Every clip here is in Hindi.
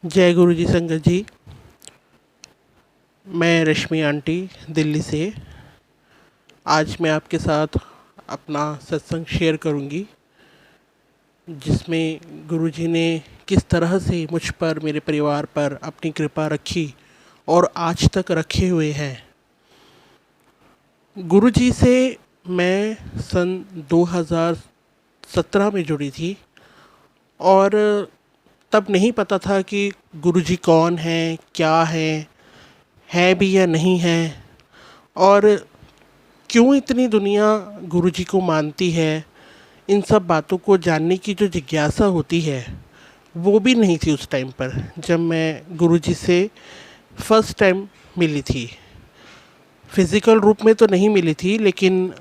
जय गुरु जी संगत जी। मैं रश्मि आंटी दिल्ली से। आज मैं आपके साथ अपना सत्संग शेयर करूंगी, जिसमें गुरु जी ने किस तरह से मुझ पर, मेरे परिवार पर अपनी कृपा रखी और आज तक रखे हुए हैं। गुरु जी से मैं सन 2017 में जुड़ी थी और तब नहीं पता था कि गुरु जी कौन हैं, क्या है भी या नहीं है, और क्यों इतनी दुनिया गुरु जी को मानती है। इन सब बातों को जानने की जो जिज्ञासा होती है वो भी नहीं थी उस टाइम पर, जब मैं गुरु जी से फर्स्ट टाइम मिली थी। फिज़िकल रूप में तो नहीं मिली थी, लेकिन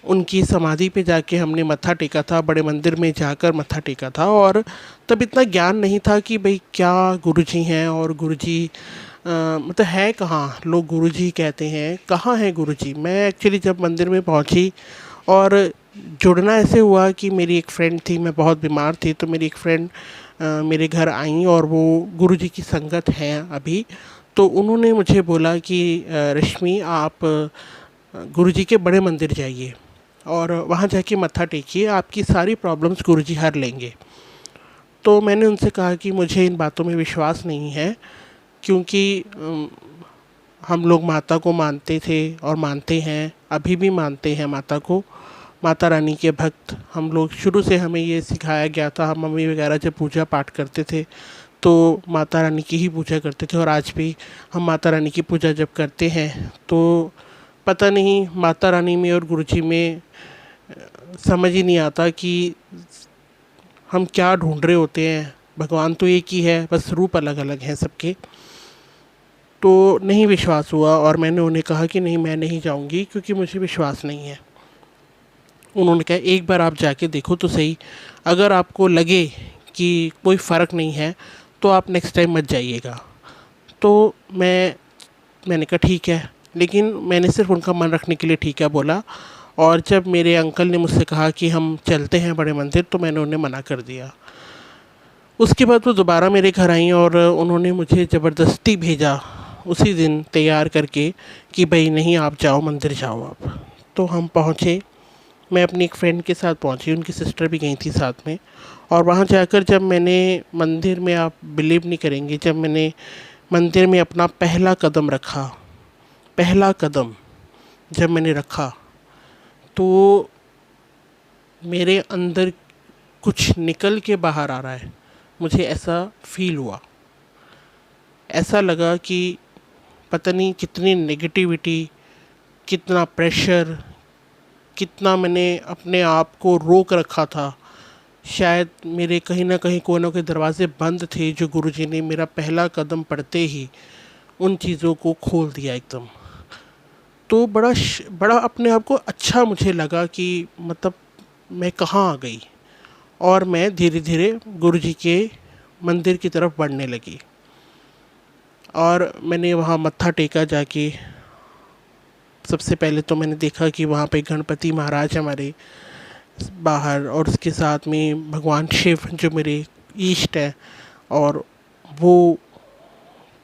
उनकी समाधि पे जाके हमने मत्था टेका था, बड़े मंदिर में जाकर मत्था टेका था। और तब इतना ज्ञान नहीं था कि भाई क्या गुरुजी हैं और गुरुजी मतलब है कहाँ। लोग गुरुजी कहते हैं, कहाँ है गुरुजी। मैं एक्चुअली जब मंदिर में पहुंची और जुड़ना ऐसे हुआ कि मेरी एक फ्रेंड थी, मैं बहुत बीमार थी, तो मेरी एक फ्रेंड मेरे घर आई और वो गुरुजी की संगत हैं अभी। तो उन्होंने मुझे बोला कि रश्मि, आप गुरुजी के बड़े मंदिर जाइए और वहाँ जाके मत्था टेकिए, आपकी सारी प्रॉब्लम्स गुरुजी हर लेंगे। तो मैंने उनसे कहा कि मुझे इन बातों में विश्वास नहीं है, क्योंकि हम लोग माता को मानते थे और मानते हैं, अभी भी मानते हैं माता को। माता रानी के भक्त हम लोग, शुरू से हमें ये सिखाया गया था। हम मम्मी वगैरह जब पूजा पाठ करते थे तो माता रानी की ही पूजा करते थे, और आज भी हम माता रानी की पूजा जब करते हैं तो पता नहीं माता रानी में और गुरुजी में समझ ही नहीं आता कि हम क्या ढूंढ रहे होते हैं। भगवान तो एक ही है, बस रूप अलग अलग हैं सबके। तो नहीं विश्वास हुआ और मैंने उन्हें कहा कि नहीं, मैं नहीं जाऊंगी क्योंकि मुझे विश्वास नहीं है। उन्होंने कहा एक बार आप जाके देखो तो सही, अगर आपको लगे कि कोई फ़र्क नहीं है तो आप नेक्स्ट टाइम मत जाइएगा। तो मैंने कहा ठीक है, लेकिन मैंने सिर्फ उनका मन रखने के लिए ठीक है बोला। और जब मेरे अंकल ने मुझसे कहा कि हम चलते हैं बड़े मंदिर, तो मैंने उन्हें मना कर दिया। उसके बाद वो दोबारा मेरे घर आई और उन्होंने मुझे ज़बरदस्ती भेजा उसी दिन तैयार करके कि भाई नहीं, आप जाओ मंदिर जाओ आप। तो हम पहुँचे। मैं अपनी एक फ्रेंड के साथ पहुँची, उनकी सिस्टर भी गई थी साथ में। और वहाँ जाकर जब मैंने मंदिर में, आप बिलीव नहीं करेंगे, जब मैंने मंदिर में अपना पहला कदम रखा, पहला कदम जब मैंने रखा, तो मेरे अंदर कुछ निकल के बाहर आ रहा है। मुझे ऐसा फील हुआ, ऐसा लगा कि पता नहीं कितनी नेगेटिविटी, कितना प्रेशर, कितना मैंने अपने आप को रोक रखा था। शायद मेरे कहीं ना कहीं कोई ना कोई दरवाज़े बंद थे, जो गुरुजी ने मेरा पहला कदम पड़ते ही उन चीज़ों को खोल दिया एकदम। तो बड़ा अपने आप को अच्छा मुझे लगा कि मतलब मैं कहाँ आ गई। और मैं धीरे धीरे गुरुजी के मंदिर की तरफ बढ़ने लगी और मैंने वहाँ मत्था टेका जाके। सबसे पहले तो मैंने देखा कि वहाँ पे गणपति महाराज हमारे बाहर, और उसके साथ में भगवान शिव जो मेरे ईष्ट हैं, और वो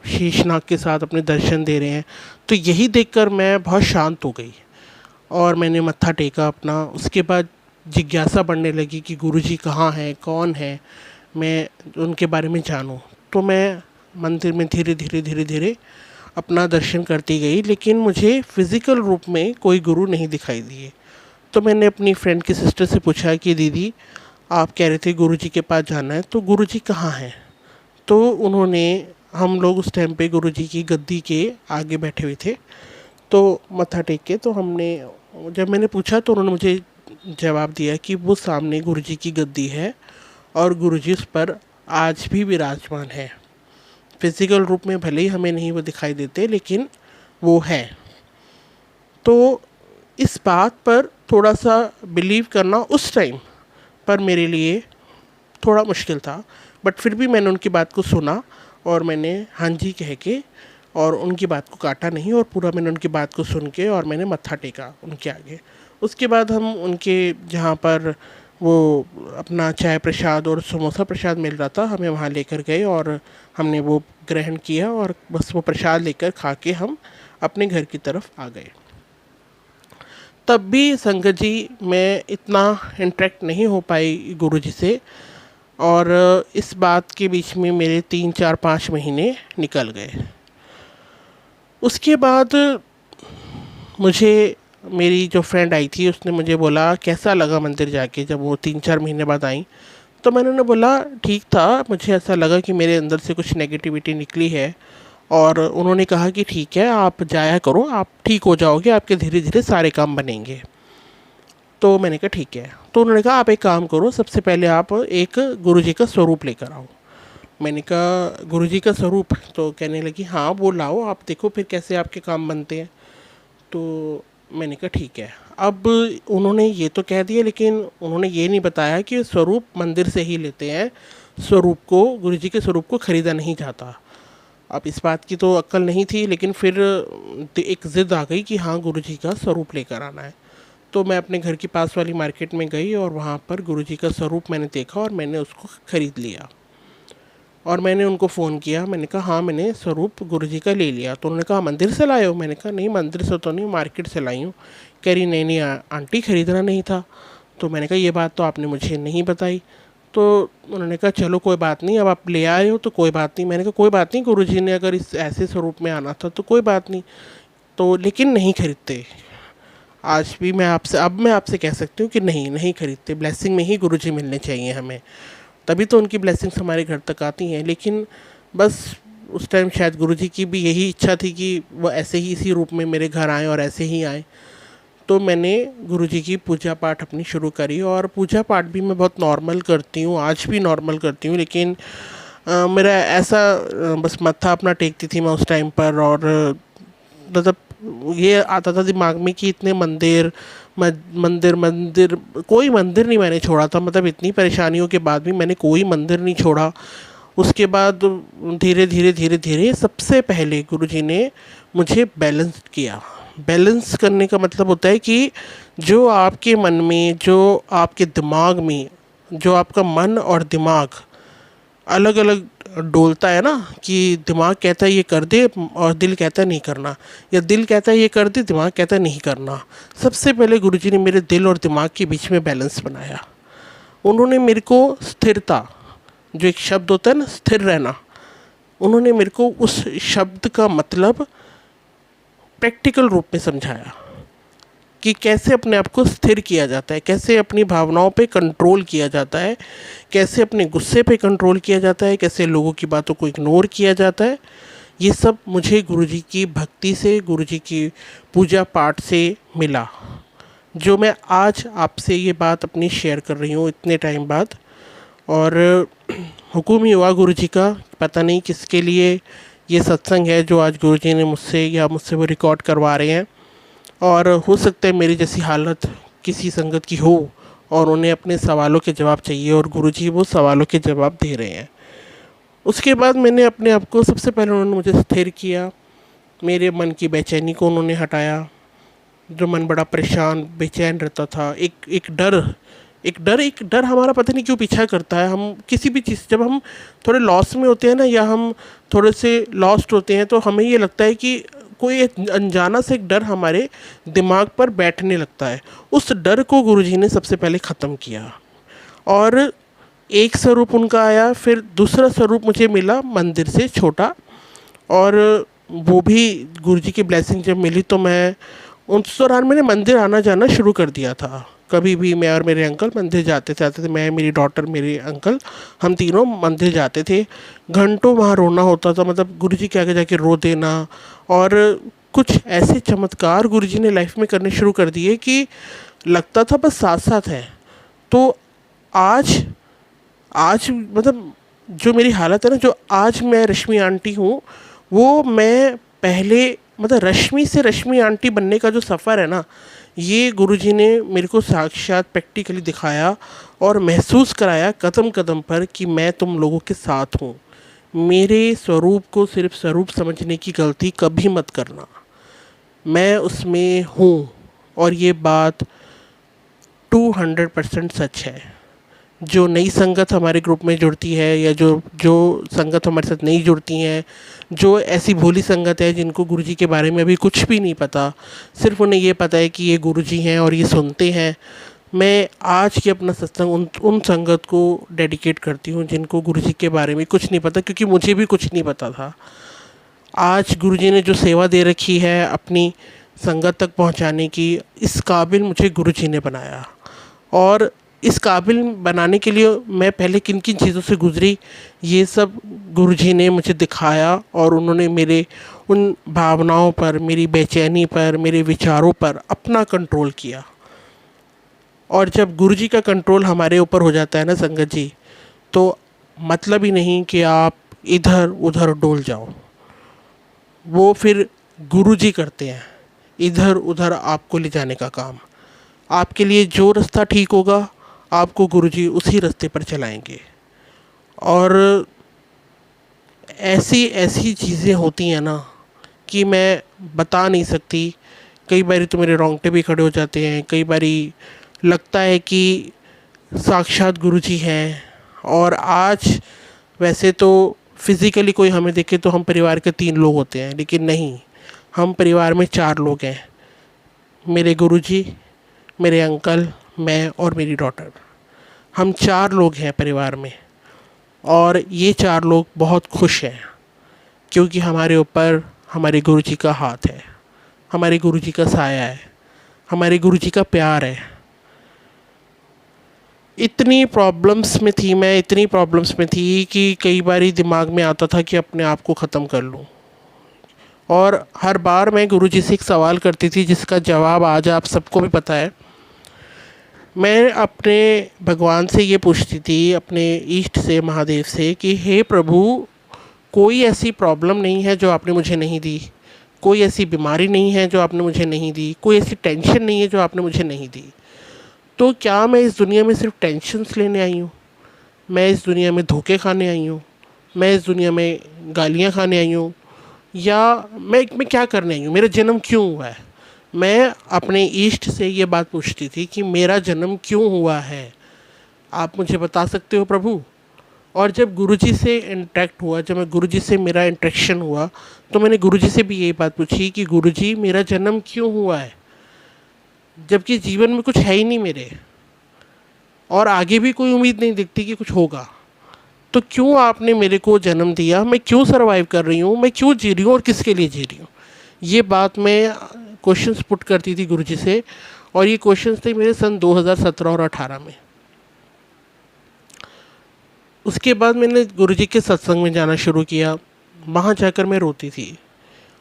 शीशनाग के साथ अपने दर्शन दे रहे हैं। तो यही देखकर मैं बहुत शांत हो गई और मैंने मत्था टेका अपना। उसके बाद जिज्ञासा बढ़ने लगी कि गुरुजी कहाँ हैं, कौन है, मैं उनके बारे में जानूं। तो मैं मंदिर में धीरे धीरे धीरे धीरे अपना दर्शन करती गई, लेकिन मुझे फ़िज़िकल रूप में कोई गुरु नहीं दिखाई दिए। तो मैंने अपनी फ्रेंड की सिस्टर से पूछा कि दीदी, आप कह रहे थे गुरुजी के पास जाना है, तो गुरुजी कहाँ हैं। तो उन्होंने, हम लोग उस टाइम पे गुरुजी की गद्दी के आगे बैठे हुए थे, तो मत्था टेक के, तो हमने, जब मैंने पूछा तो उन्होंने मुझे जवाब दिया कि वो सामने गुरुजी की गद्दी है और गुरुजी उस पर आज भी विराजमान है। फिज़िकल रूप में भले ही हमें नहीं वो दिखाई देते, लेकिन वो है। तो इस बात पर थोड़ा सा बिलीव करना उस टाइम पर मेरे लिए थोड़ा मुश्किल था, बट फिर भी मैंने उनकी बात को सुना और मैंने हाँ जी कह के, और उनकी बात को काटा नहीं, और पूरा मैंने उनकी बात को सुन के और मैंने मत्था टेका उनके आगे। उसके बाद हम उनके जहाँ पर वो अपना चाय प्रसाद और समोसा प्रसाद मिल रहा था, हमें वहाँ लेकर गए और हमने वो ग्रहण किया और बस वो प्रसाद लेकर खा के हम अपने घर की तरफ आ गए। तब भी संगत जी मैं इतना इंटरेक्ट नहीं हो पाई गुरु जी से, और इस बात के बीच में मेरे 3 4 5 महीने निकल गए। उसके बाद मुझे मेरी जो फ्रेंड आई थी उसने मुझे बोला कैसा लगा मंदिर जाके, जब वो 3 4 महीने बाद आई। तो मैंने उन्हें बोला ठीक था, मुझे ऐसा लगा कि मेरे अंदर से कुछ नेगेटिविटी निकली है। और उन्होंने कहा कि ठीक है आप जाया करो, आप ठीक हो जाओगे, आपके धीरे धीरे सारे काम बनेंगे। तो मैंने कहा ठीक है। तो उन्होंने कहा आप एक काम करो, सबसे पहले आप एक गुरुजी का स्वरूप लेकर आओ। मैंने कहा गुरुजी का स्वरूप? तो कहने लगी हाँ वो लाओ, आप देखो फिर कैसे आपके काम बनते हैं। तो मैंने कहा ठीक है। अब उन्होंने ये तो कह दिया, लेकिन उन्होंने ये नहीं बताया कि स्वरूप मंदिर से ही लेते हैं, स्वरूप को, गुरुजी के स्वरूप को ख़रीदा नहीं जाता। अब इस बात की तो अक्ल नहीं थी, लेकिन फिर एक ज़िद आ गई कि हाँ गुरुजी का स्वरूप लेकर आना है। तो मैं अपने घर के पास वाली मार्केट में गई और वहाँ पर गुरुजी का स्वरूप मैंने देखा और मैंने उसको ख़रीद लिया। और मैंने उनको फ़ोन किया, मैंने कहा हाँ मैंने स्वरूप गुरुजी का ले लिया। तो उन्होंने कहा मंदिर से लाए हो? मैंने कहा नहीं मंदिर से तो नहीं, मार्केट से लाई हूँ। कह रही नहीं नहीं आंटी ख़रीदना नहीं था। तो मैंने कहा ये बात तो आपने मुझे नहीं बताई। तो उन्होंने कहा चलो कोई बात नहीं, अब आप ले आए हो तो कोई बात नहीं। मैंने कहा कोई बात नहीं, गुरुजी ने अगर इस ऐसे स्वरूप में आना था तो कोई बात नहीं। तो लेकिन नहीं खरीदते। आज भी मैं आपसे, अब मैं आपसे कह सकती हूँ कि नहीं नहीं खरीदते। ब्लेसिंग में ही गुरुजी मिलने चाहिए हमें, तभी तो उनकी ब्लेसिंग्स हमारे घर तक आती हैं। लेकिन बस उस टाइम शायद गुरुजी की भी यही इच्छा थी कि वो ऐसे ही इसी रूप में मेरे घर आए और ऐसे ही आए। तो मैंने गुरुजी की पूजा पाठ अपनी शुरू करी, और पूजा पाठ भी मैं बहुत नॉर्मल करती हूँ, आज भी नॉर्मल करती हूँ। लेकिन मेरा ऐसा बस मत्था अपना टेकती थी मैं उस टाइम पर, और मतलब ये आता था दिमाग में कि इतने मंदिर मंदिर मंदिर, कोई मंदिर नहीं मैंने छोड़ा था। मतलब इतनी परेशानियों के बाद भी मैंने कोई मंदिर नहीं छोड़ा। उसके बाद धीरे धीरे धीरे धीरे सबसे पहले गुरुजी ने मुझे बैलेंस किया। बैलेंस करने का मतलब होता है कि जो आपके मन में, जो आपके दिमाग में, जो आपका मन और दिमाग अलग अलग डोलता है ना, कि दिमाग कहता है ये कर दे और दिल कहता है नहीं करना, या दिल कहता है ये कर दे, दिमाग कहता है नहीं करना। सबसे पहले गुरुजी ने मेरे दिल और दिमाग के बीच में बैलेंस बनाया। उन्होंने मेरे को स्थिरता, जो एक शब्द होता है ना स्थिर रहना, उन्होंने मेरे को उस शब्द का मतलब प्रैक्टिकल रूप में समझाया कि कैसे अपने आप को स्थिर किया जाता है, कैसे अपनी भावनाओं पे कंट्रोल किया जाता है, कैसे अपने गुस्से पे कंट्रोल किया जाता है, कैसे लोगों की बातों को इग्नोर किया जाता है। ये सब मुझे गुरुजी की भक्ति से, गुरुजी की पूजा पाठ से मिला, जो मैं आज आपसे ये बात अपनी शेयर कर रही हूँ इतने टाइम बाद। और हुक्म ही हुआ गुरुजी का, पता नहीं किसके लिए ये सत्संग है जो आज गुरुजी ने मुझसे, या मुझसे वो रिकॉर्ड करवा रहे हैं। और हो सकता है मेरी जैसी हालत किसी संगत की हो और उन्हें अपने सवालों के जवाब चाहिए, और गुरुजी वो सवालों के जवाब दे रहे हैं। उसके बाद मैंने अपने आप को, सबसे पहले उन्होंने मुझे स्थिर किया, मेरे मन की बेचैनी को उन्होंने हटाया। जो मन बड़ा परेशान बेचैन रहता था, एक डर हमारा पता नहीं क्यों पीछा करता है। हम किसी भी चीज़, जब हम थोड़े लॉस में होते हैं ना, या हम थोड़े से लॉस्ट होते हैं, तो हमें ये लगता है कि कोई एक अनजाना से एक डर हमारे दिमाग पर बैठने लगता है। उस डर को गुरुजी ने सबसे पहले ख़त्म किया, और एक स्वरूप उनका आया, फिर दूसरा स्वरूप मुझे मिला मंदिर से छोटा। और वो भी गुरुजी की ब्लेसिंग जब मिली तो मैं उस दौरान मैंने मंदिर आना जाना शुरू कर दिया था। कभी भी मैं और मेरे अंकल मंदिर जाते थे, मैं, मेरी डॉटर, मेरे अंकल, हम तीनों मंदिर जाते थे। घंटों वहाँ रोना होता था, मतलब गुरुजी के आगे जाके रो देना। और कुछ ऐसे चमत्कार गुरुजी ने लाइफ में करने शुरू कर दिए कि लगता था बस साथ साथ है। तो आज आज मतलब जो मेरी हालत है ना, जो आज मैं रश्मि आंटी हूँ, वो मैं पहले, मतलब रश्मि से रश्मि आंटी बनने का जो सफ़र है ना, ये गुरुजी ने मेरे को साक्षात प्रैक्टिकली दिखाया और महसूस कराया कदम कदम पर कि मैं तुम लोगों के साथ हूँ। मेरे स्वरूप को सिर्फ स्वरूप समझने की गलती कभी मत करना, मैं उसमें हूँ। और ये बात 200% सच है। जो नई संगत हमारे ग्रुप में जुड़ती है या जो जो संगत हमारे साथ नहीं जुड़ती हैं, जो ऐसी भोली संगत है जिनको गुरुजी के बारे में अभी कुछ भी नहीं पता, सिर्फ उन्हें ये पता है कि ये गुरुजी हैं और ये सुनते हैं, मैं आज की अपना सत्संग उन संगत को डेडिकेट करती हूँ जिनको गुरुजी के बारे में कुछ नहीं पता, क्योंकि मुझे भी कुछ नहीं पता था। आज गुरुजी ने जो सेवा दे रखी है अपनी संगत तक पहुँचाने की, इस काबिल मुझे गुरुजी ने बनाया। और इस काबिल बनाने के लिए मैं पहले किन किन चीज़ों से गुज़री, ये सब गुरुजी ने मुझे दिखाया और उन्होंने मेरे उन भावनाओं पर, मेरी बेचैनी पर, मेरे विचारों पर अपना कंट्रोल किया। और जब गुरुजी का कंट्रोल हमारे ऊपर हो जाता है ना संगत जी, तो मतलब ही नहीं कि आप इधर उधर डोल जाओ। वो फिर गुरुजी करते हैं इधर उधर आपको ले जाने का काम। आपके लिए जो रास्ता ठीक होगा आपको गुरुजी उसी रास्ते पर चलाएंगे। और ऐसी ऐसी चीज़ें होती हैं ना कि मैं बता नहीं सकती। कई बारी तो मेरे रोंगटे भी खड़े हो जाते हैं, कई बारी लगता है कि साक्षात गुरुजी हैं। और आज वैसे तो फिज़िकली कोई हमें देखे तो हम परिवार के 3 लोग होते हैं, लेकिन नहीं, हम परिवार में 4 लोग हैं। मेरे गुरुजी, मेरे अंकल, मैं और मेरी डॉटर, हम 4 लोग हैं परिवार में। और ये 4 लोग बहुत खुश हैं क्योंकि हमारे ऊपर हमारे गुरुजी का हाथ है, हमारे गुरुजी का साया है, हमारे गुरुजी का प्यार है। इतनी प्रॉब्लम्स में थी मैं, इतनी प्रॉब्लम्स में थी कि कई बारी दिमाग में आता था कि अपने आप को ख़त्म कर लूँ। और हर बार मैं गुरुजी से एक सवाल करती थी जिसका जवाब आज आप सबको भी पता है। मैं अपने भगवान से ये पूछती थी, अपने ईष्ट से, महादेव से, कि हे प्रभु, कोई ऐसी प्रॉब्लम नहीं है जो आपने मुझे नहीं दी, कोई ऐसी बीमारी नहीं है जो आपने मुझे नहीं दी, कोई ऐसी टेंशन नहीं है जो आपने मुझे नहीं दी। तो क्या मैं इस दुनिया में सिर्फ टेंशन्स लेने आई हूँ? मैं इस दुनिया में धोखे खाने आई हूँ? मैं इस दुनिया में गालियाँ खाने आई हूँ? या मैं क्या करने आई हूँ? मेरा जन्म क्यों हुआ है? मैं अपने ईष्ट से ये बात पूछती थी कि मेरा जन्म क्यों हुआ है, आप मुझे बता सकते हो प्रभु? और जब गुरुजी से इंटरेक्ट हुआ, जब मैं गुरुजी से मेरा इंटरेक्शन हुआ, तो मैंने गुरुजी से भी यही बात पूछी कि गुरुजी, मेरा जन्म क्यों हुआ है, जबकि जीवन में कुछ है ही नहीं मेरे, और आगे भी कोई उम्मीद नहीं दिखती कि कुछ होगा। तो क्यों आपने मेरे को जन्म दिया? मैं क्यों सर्वाइव कर रही हूँ? मैं क्यों जी रही हूँ और किसके लिए जी रही हूँ? ये बात मैं क्वेश्चंस पुट करती थी गुरुजी से। और ये क्वेश्चंस थे मेरे सन 2017 और 18 में। उसके बाद मैंने गुरुजी के सत्संग में जाना शुरू किया। वहाँ जाकर मैं रोती थी।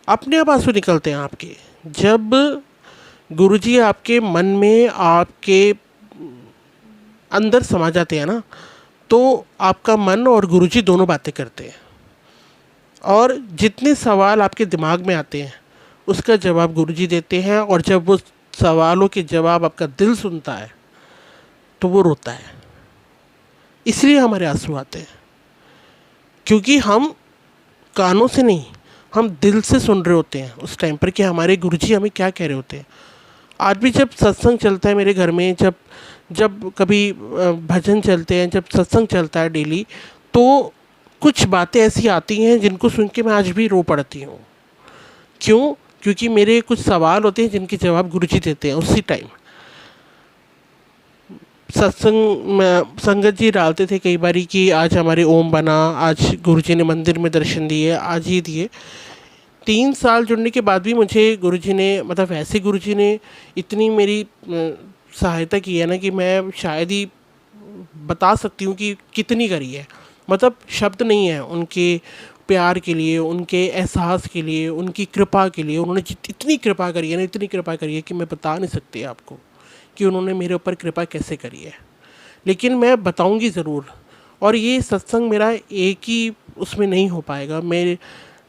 अपने आप आंसू निकलते हैं आपके, जब गुरुजी आपके मन में, आपके अंदर समा जाते हैं ना, तो आपका मन और गुरुजी दोनों बातें करते हैं। और जितने सवाल आपके दिमाग में आते हैं उसका जवाब गुरुजी देते हैं। और जब वो सवालों के जवाब आपका दिल सुनता है तो वो रोता है। इसलिए हमारे आंसू आते हैं, क्योंकि हम कानों से नहीं, हम दिल से सुन रहे होते हैं उस टाइम पर कि हमारे गुरुजी हमें क्या कह रहे होते हैं। आज भी जब सत्संग चलता है मेरे घर में, जब जब कभी भजन चलते हैं, जब सत्संग चलता है डेली, तो कुछ बातें ऐसी आती हैं जिनको सुन के मैं आज भी रो पड़ती हूँ। क्यों? क्योंकि मेरे कुछ सवाल होते हैं जिनके जवाब गुरुजी देते हैं उसी टाइम। सत्संग में संगत जी डालते थे कई बारी कि आज हमारे ओम बना, आज गुरुजी ने मंदिर में दर्शन दिए, आज ही दिए। 3 साल जुड़ने के बाद भी मुझे गुरुजी ने, मतलब ऐसे गुरुजी ने इतनी मेरी सहायता की है ना कि मैं शायद ही बता सकती हूँ कि कितनी करी है। मतलब शब्द नहीं है उनके प्यार के लिए, उनके एहसास के लिए, उनकी कृपा के लिए। उन्होंने इतनी कृपा करी है ना, इतनी कृपा करी है कि मैं बता नहीं सकती आपको कि उन्होंने मेरे ऊपर कृपा कैसे करी है। लेकिन मैं बताऊंगी ज़रूर। और ये सत्संग मेरा एक ही उसमें नहीं हो पाएगा। मेरे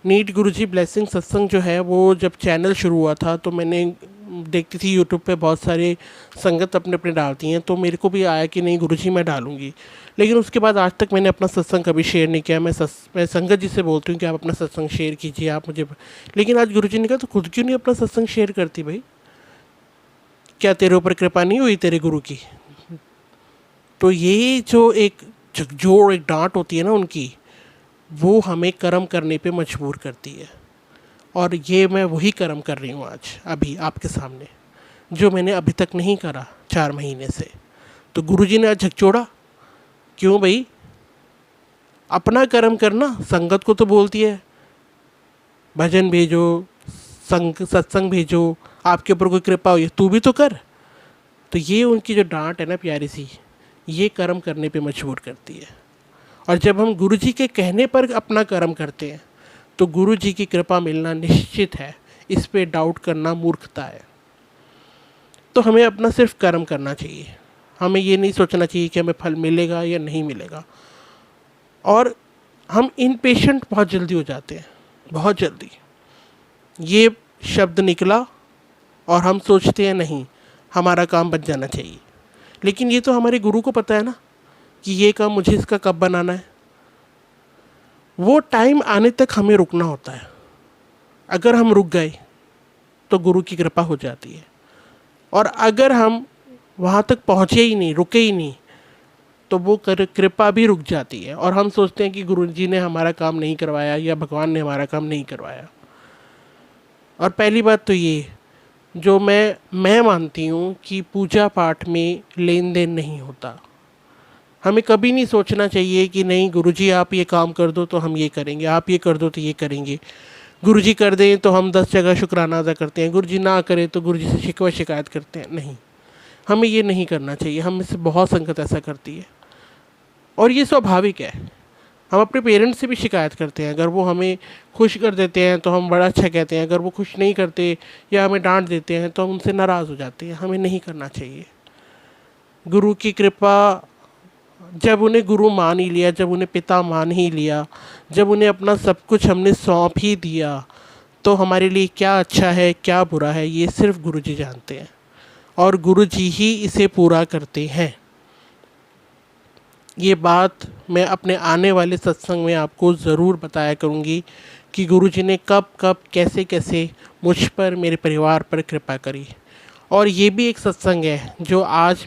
नीट गुरुजी ब्लेसिंग सत्संग जो है, वो जब चैनल शुरू हुआ था तो मैंने देखती थी यूट्यूब पे बहुत सारे संगत अपने अपने डालती हैं, तो मेरे को भी आया कि नहीं गुरुजी मैं डालूँगी। लेकिन उसके बाद आज तक मैंने अपना सत्संग कभी शेयर नहीं किया। मैं संगत जी से बोलती हूँ कि आप अपना सत्संग शेयर कीजिए, आप मुझे। लेकिन आज गुरुजी ने कहा तो खुद क्यों नहीं अपना सत्संग शेयर करती भाई? क्या तेरे ऊपर कृपा नहीं हुई तेरे गुरु की? तो ये जो एक झकझोर, एक डांट होती है ना उनकी, वो हमें कर्म करने पे मजबूर करती है। और ये मैं वही कर्म कर रही हूँ आज अभी आपके सामने, जो मैंने अभी तक नहीं करा 4 महीने से। तो गुरुजी ने आज झकझोड़ा, क्यों भाई? अपना कर्म करना। संगत को तो बोलती है भजन भेजो, सत्संग भेजो, आपके ऊपर कोई कृपा हो, तू भी तो कर। तो ये उनकी जो डांट है ना प्यारी सी, ये कर्म करने पे मजबूर करती है। और जब हम गुरुजी के कहने पर अपना कर्म करते हैं तो गुरुजी की कृपा मिलना निश्चित है, इस पे डाउट करना मूर्खता है। तो हमें अपना सिर्फ कर्म करना चाहिए, हमें ये नहीं सोचना चाहिए कि हमें फल मिलेगा या नहीं मिलेगा। और हम इनपेशेंट बहुत जल्दी हो जाते हैं, बहुत जल्दी। ये शब्द निकला और हम सोचते हैं नहीं, हमारा काम बच जाना चाहिए। लेकिन ये तो हमारे गुरु को पता है ना कि ये काम मुझे इसका कब बनाना है। वो टाइम आने तक हमें रुकना होता है। अगर हम रुक गए तो गुरु की कृपा हो जाती है, और अगर हम वहाँ तक पहुँचे ही नहीं, रुके ही नहीं, तो वो कृपा भी रुक जाती है। और हम सोचते हैं कि गुरु जी ने हमारा काम नहीं करवाया या भगवान ने हमारा काम नहीं करवाया। और पहली बात तो ये, जो मैं मानती हूँ कि पूजा पाठ में लेन देन नहीं होता। हमें कभी नहीं सोचना चाहिए कि नहीं गुरुजी आप ये काम कर दो तो हम ये करेंगे, आप ये कर दो तो ये करेंगे। गुरुजी कर दें तो हम 10 जगह शुक्राना अदा करते हैं, गुरुजी ना करें तो गुरुजी से शिकवा शिकायत करते हैं। नहीं, हमें ये नहीं करना चाहिए। हम में से बहुत संगत ऐसा करती है और ये स्वाभाविक है। हम अपने पेरेंट्स से भी शिकायत करते हैं, अगर वो हमें खुश कर देते हैं तो हम बड़ा अच्छा कहते हैं, अगर वो खुश नहीं करते या हमें डांट देते हैं तो हम उनसे नाराज़ हो जाते हैं। हमें नहीं करना चाहिए। गुरु की कृपा, जब उन्हें गुरु मान ही लिया, जब उन्हें पिता मान ही लिया, जब उन्हें अपना सब कुछ हमने सौंप ही दिया, तो हमारे लिए क्या अच्छा है क्या बुरा है ये सिर्फ गुरुजी जानते हैं, और गुरुजी ही इसे पूरा करते हैं। ये बात मैं अपने आने वाले सत्संग में आपको ज़रूर बताया करूँगी कि गुरुजी ने कब कब कैसे कैसे मुझ पर, मेरे परिवार पर कृपा करी। और ये भी एक सत्संग है जो आज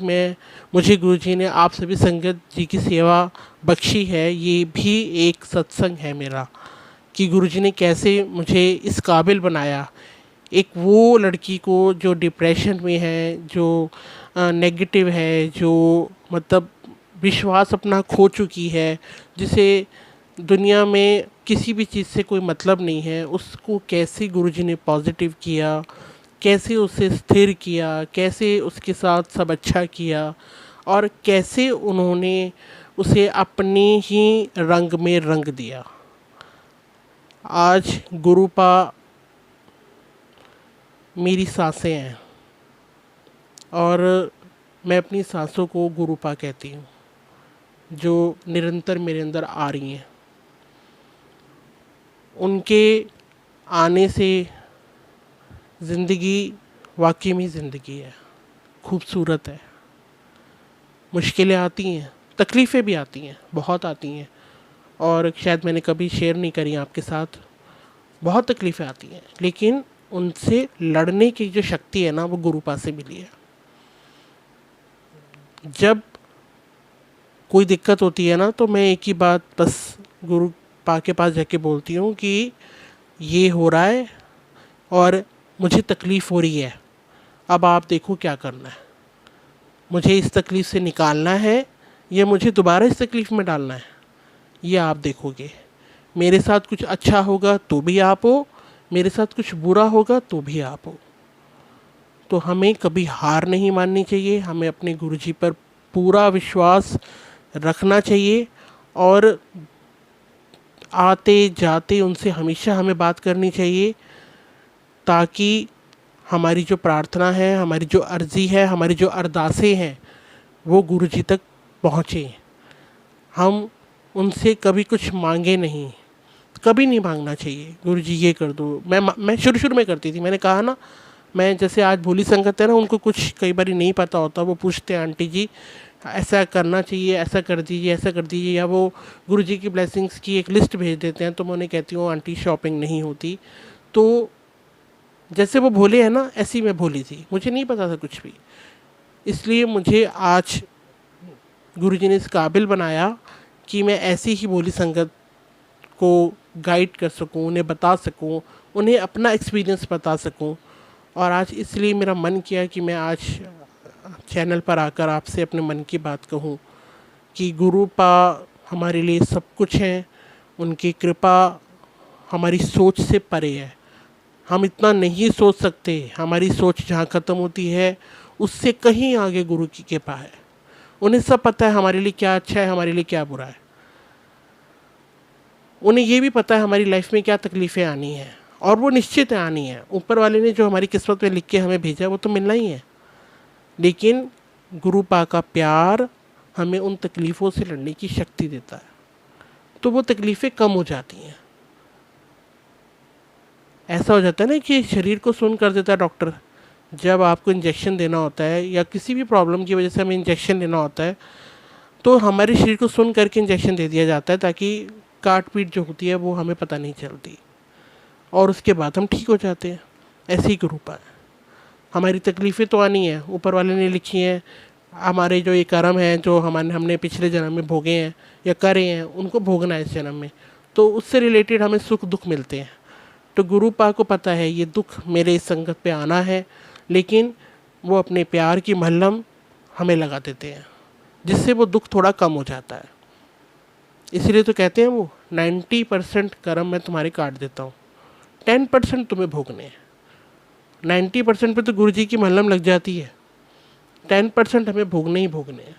मुझे गुरुजी ने आप सभी संगत जी की सेवा बख्शी है। ये भी एक सत्संग है मेरा कि गुरुजी ने कैसे मुझे इस काबिल बनाया, एक वो लड़की को जो डिप्रेशन में है, जो नेगेटिव है, जो मतलब विश्वास अपना खो चुकी है, जिसे दुनिया में किसी भी चीज़ से कोई मतलब नहीं है, उसको कैसे गुरुजी ने पॉजिटिव किया, कैसे उसे स्थिर किया, कैसे उसके साथ सब अच्छा किया, और कैसे उन्होंने उसे अपने ही रंग में रंग दिया। आज गुरुपा मेरी सांसें हैं और मैं अपनी सांसों को गुरुपा कहती हूँ, जो निरंतर मेरे अंदर आ रही हैं। उनके आने से ज़िंदगी वाकई में ज़िंदगी है, खूबसूरत है। मुश्किलें आती हैं, तकलीफ़ें भी आती हैं, बहुत आती हैं, और शायद मैंने कभी शेयर नहीं करी आपके साथ। बहुत तकलीफ़ें आती हैं, लेकिन उनसे लड़ने की जो शक्ति है ना, वो गुरुपा से मिली है। जब कोई दिक्कत होती है ना, तो मैं एक ही बात बस गुरुपा के पास जाके बोलती हूँ कि ये हो रहा है और मुझे तकलीफ़ हो रही है, अब आप देखो क्या करना है। मुझे इस तकलीफ़ से निकालना है या मुझे दोबारा इस तकलीफ़ में डालना है, ये आप देखोगे। मेरे साथ कुछ अच्छा होगा तो भी आप हो, मेरे साथ कुछ बुरा होगा तो भी आप हो। तो हमें कभी हार नहीं माननी चाहिए, हमें अपने गुरुजी पर पूरा विश्वास रखना चाहिए, और आते जाते उनसे हमेशा हमें बात करनी चाहिए, ताकि हमारी जो प्रार्थना है, हमारी जो अर्ज़ी है, हमारी जो अरदासें हैं, वो गुरुजी तक पहुँचे। हम उनसे कभी कुछ मांगे नहीं, कभी नहीं मांगना चाहिए गुरुजी ये कर दो। मैं शुरू में करती थी, मैंने कहा ना, मैं जैसे आज भोली संगत है ना, उनको कुछ कई बार नहीं पता होता, वो पूछते हैं आंटी जी ऐसा करना चाहिए, ऐसा कर दीजिए, ऐसा कर दीजिए, या वो गुरुजी की ब्लेसिंग्स की एक लिस्ट भेज देते हैं, तो मैं उन्हें कहती हूँ आंटी शॉपिंग नहीं होती। तो जैसे वो भोले हैं ना, ऐसी मैं भोली थी, मुझे नहीं पता था कुछ भी। इसलिए मुझे आज गुरुजी ने इस काबिल बनाया कि मैं ऐसी ही भोली संगत को गाइड कर सकूं, उन्हें बता सकूं, उन्हें अपना एक्सपीरियंस बता सकूं। और आज इसलिए मेरा मन किया कि मैं आज चैनल पर आकर आपसे अपने मन की बात कहूं कि गुरुपा हमारे लिए सब कुछ है। उनकी कृपा हमारी सोच से परे है। हम इतना नहीं सोच सकते, हमारी सोच जहाँ ख़त्म होती है उससे कहीं आगे गुरु की कृपा है। उन्हें सब पता है हमारे लिए क्या अच्छा है, हमारे लिए क्या बुरा है। उन्हें ये भी पता है हमारी लाइफ में क्या तकलीफ़ें आनी हैं, और वो निश्चित है आनी है। ऊपर वाले ने जो हमारी किस्मत में लिख के हमें भेजा है वो तो मिलना ही है। लेकिन गुरु पा का प्यार हमें उन तकलीफ़ों से लड़ने की शक्ति देता है, तो वो तकलीफ़ें कम हो जाती हैं। ऐसा हो जाता है ना कि शरीर को सुन कर देता है डॉक्टर। जब आपको इंजेक्शन देना होता है या किसी भी प्रॉब्लम की वजह से हमें इंजेक्शन लेना होता है, तो हमारे शरीर को सुन करके इंजेक्शन दे दिया जाता है, ताकि काट पीट जो होती है वो हमें पता नहीं चलती, और उसके बाद हम ठीक हो जाते हैं। ऐसे ही ग्रुप है। हमारी तकलीफ़ें तो आनी है, ऊपर वाले ने लिखी हैं। हमारे जो ये कर्म हैं जो हमने पिछले जन्म में भोगे हैं या करे हैं, उनको भोगना है इस जन्म में, तो उससे रिलेटेड हमें सुख दुख मिलते हैं। तो गुरु पा को पता है ये दुख मेरे इस संगत पे आना है, लेकिन वो अपने प्यार की मल्हम हमें लगा देते हैं, जिससे वो दुख थोड़ा कम हो जाता है। इसलिए तो कहते हैं वो 90% कर्म मैं तुम्हारे काट देता हूँ, 10% तुम्हें भोगने हैं। 90% पे तो गुरु जी की मल्हम लग जाती है, 10% हमें भोगने ही भोगने हैं।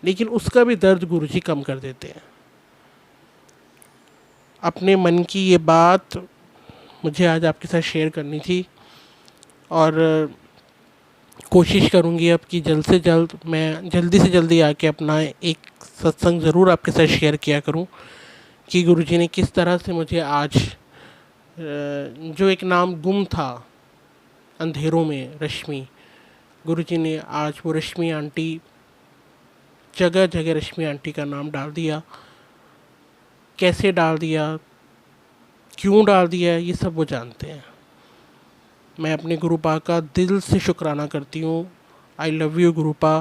लेकिन उसका भी दर्द गुरु जी कम कर देते हैं। अपने मन की ये बात मुझे आज आपके साथ शेयर करनी थी, और कोशिश करूँगी अब कि जल्द से जल्द मैं जल्दी से जल्दी आके अपना एक सत्संग ज़रूर आपके साथ शेयर किया करूँ कि गुरुजी ने किस तरह से मुझे आज जो एक नाम गुम था अंधेरों में, रश्मि, गुरुजी ने आज वो रश्मि आंटी, जगह जगह रश्मि आंटी का नाम डाल दिया। कैसे डाल दिया, क्यों डाल दिया, ये सब वो जानते हैं। मैं अपने गुरुपा का दिल से शुक्राना करती हूँ। I love you गुरुपा।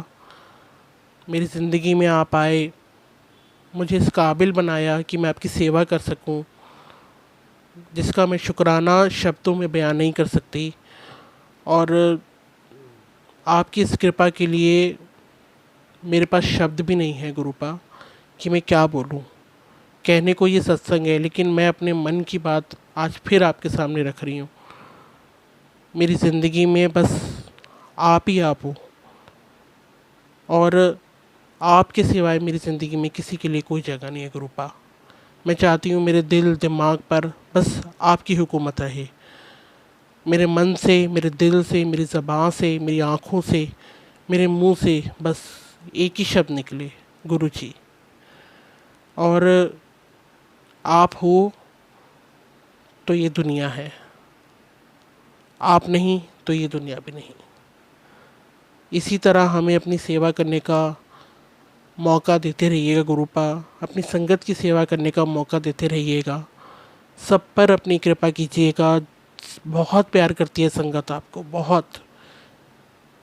मेरी ज़िंदगी में आप आए, मुझे इस काबिल बनाया कि मैं आपकी सेवा कर सकूं, जिसका मैं शुक्राना शब्दों में बयान नहीं कर सकती। और आपकी इस कृपा के लिए मेरे पास शब्द भी नहीं है गुरुपा कि मैं क्या बोलूं। कहने को ये सत्संग है, लेकिन मैं अपने मन की बात आज फिर आपके सामने रख रही हूँ। मेरी ज़िंदगी में बस आप ही आप हो, और आपके सिवाय मेरी ज़िंदगी में किसी के लिए कोई जगह नहीं है गुरुपा। मैं चाहती हूँ मेरे दिल दिमाग पर बस आपकी हुकूमत रहे। मेरे मन से, मेरे दिल से, मेरी ज़बान से, मेरी आँखों से, मेरे मुंह से बस एक ही शब्द निकले, गुरु जी। और आप हो तो ये दुनिया है, आप नहीं तो ये दुनिया भी नहीं। इसी तरह हमें अपनी सेवा करने का मौका देते रहिएगा गुरुपा, अपनी संगत की सेवा करने का मौका देते रहिएगा। सब पर अपनी कृपा कीजिएगा। बहुत प्यार करती है संगत आपको, बहुत।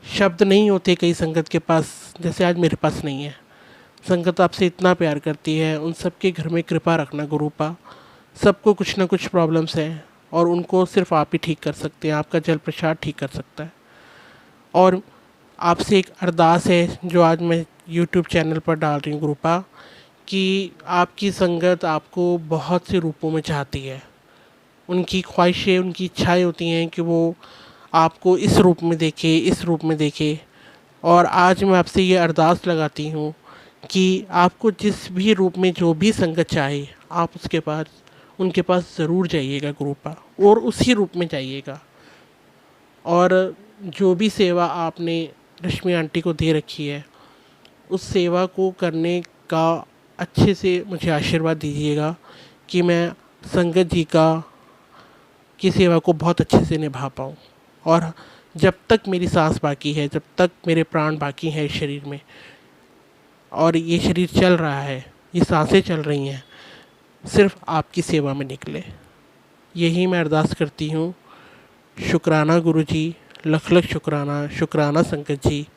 शब्द नहीं होते कई संगत के पास, जैसे आज मेरे पास नहीं है। संगत आपसे इतना प्यार करती है। उन सब के घर में कृपा रखना गुरुपा। सबको कुछ ना कुछ प्रॉब्लम्स हैं, और उनको सिर्फ आप ही ठीक कर सकते हैं। आपका जल प्रसाद ठीक कर सकता है। और आपसे एक अरदास है जो आज मैं यूट्यूब चैनल पर डाल रही हूँ गुरुपा, कि आपकी संगत आपको बहुत से रूपों में चाहती है। उनकी ख्वाहिशें, उनकी इच्छाएं होती हैं कि वो आपको इस रूप में देखे, इस रूप में देखे। और आज मैं आपसे ये अरदास लगाती हूँ कि आपको जिस भी रूप में जो भी संगत चाहे, आप उसके पास, उनके पास ज़रूर जाइएगा गुरुपा, और उसी रूप में जाइएगा। और जो भी सेवा आपने रश्मि आंटी को दे रखी है, उस सेवा को करने का अच्छे से मुझे आशीर्वाद दीजिएगा कि मैं संगत जी की सेवा को बहुत अच्छे से निभा पाऊँ। और जब तक मेरी सांस बाकी है, जब तक मेरे प्राण बाकी हैं इस शरीर में, और ये शरीर चल रहा है, ये सांसें चल रही हैं, सिर्फ आपकी सेवा में निकले। यही मैं अरदास करती हूँ। शुक्राना गुरुजी, लख लख शुक्राना, शुक्राना संगत जी।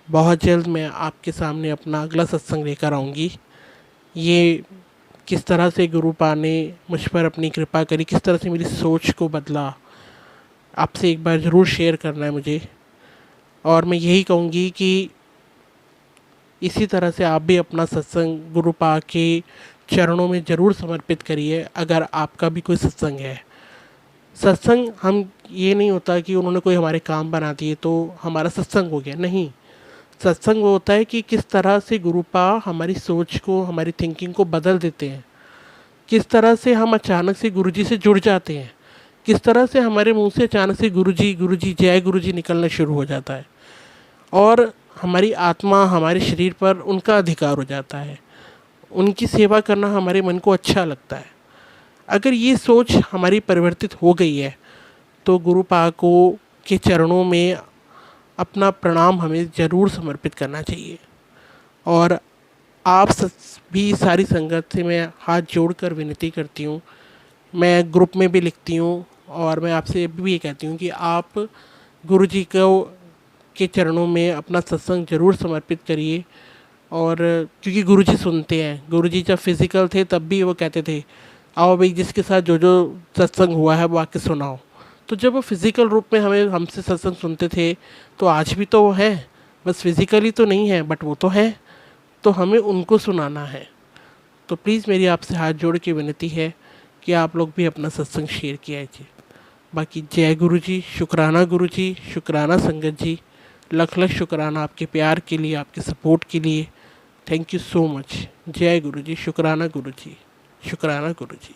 बहुत जल्द मैं आपके सामने अपना अगला सत्संग लेकर आऊँगी। ये किस तरह से गुरु पा ने मुझ पर अपनी कृपा करी, किस तरह से मेरी सोच को बदला, आपसे एक बार ज़रूर शेयर करना है मुझे। और मैं यही कहूँगी कि इसी तरह से आप भी अपना सत्संग गुरु पा के चरणों में ज़रूर समर्पित करिए। अगर आपका भी कोई सत्संग है, सत्संग हम ये नहीं होता कि उन्होंने कोई हमारे काम बना दिए तो हमारा सत्संग हो गया, नहीं। सत्संग वो होता है कि किस तरह से गुरुपा हमारी सोच को, हमारी थिंकिंग को बदल देते हैं, किस तरह से हम अचानक से गुरुजी से जुड़ जाते हैं, किस तरह से हमारे मुंह से अचानक से गुरुजी जय गुरुजी निकलना शुरू हो जाता है और हमारी आत्मा, हमारे शरीर पर उनका अधिकार हो जाता है। उनकी सेवा करना हमारे मन को अच्छा लगता है। अगर ये सोच हमारी परिवर्तित हो गई है तो गुरुपा को के चरणों में अपना प्रणाम हमें ज़रूर समर्पित करना चाहिए। और आप भी सारी संगत से मैं हाथ जोड़कर विनती करती हूँ, मैं ग्रुप में भी लिखती हूँ और मैं आपसे भी ये कहती हूँ कि आप गुरुजी को के चरणों में अपना सत्संग ज़रूर समर्पित करिए। और क्योंकि गुरुजी सुनते हैं, गुरुजी जब फिज़िकल थे तब भी वो कहते थे आओ भाई जिसके साथ जो जो सत्संग हुआ है वो आके सुनाओ। तो जब वो फिज़िकल रूप में हमसे सत्संग सुनते थे तो आज भी तो वो हैं, बस फिज़िकली तो नहीं है बट वो तो है, तो हमें उनको सुनाना है। तो प्लीज़ मेरी आपसे हाथ जोड़ के विनती है कि आप लोग भी अपना सत्संग शेयर किया कीजिए। बाकी जय गुरुजी, शुक्राना गुरुजी, शुक्राना संगत जी, लख लख शुक्राना आपके प्यार के लिए, आपके सपोर्ट के लिए। Thank you so much. जय गुरुजी, शुक्राना गुरुजी, शुक्राना गुरुजी।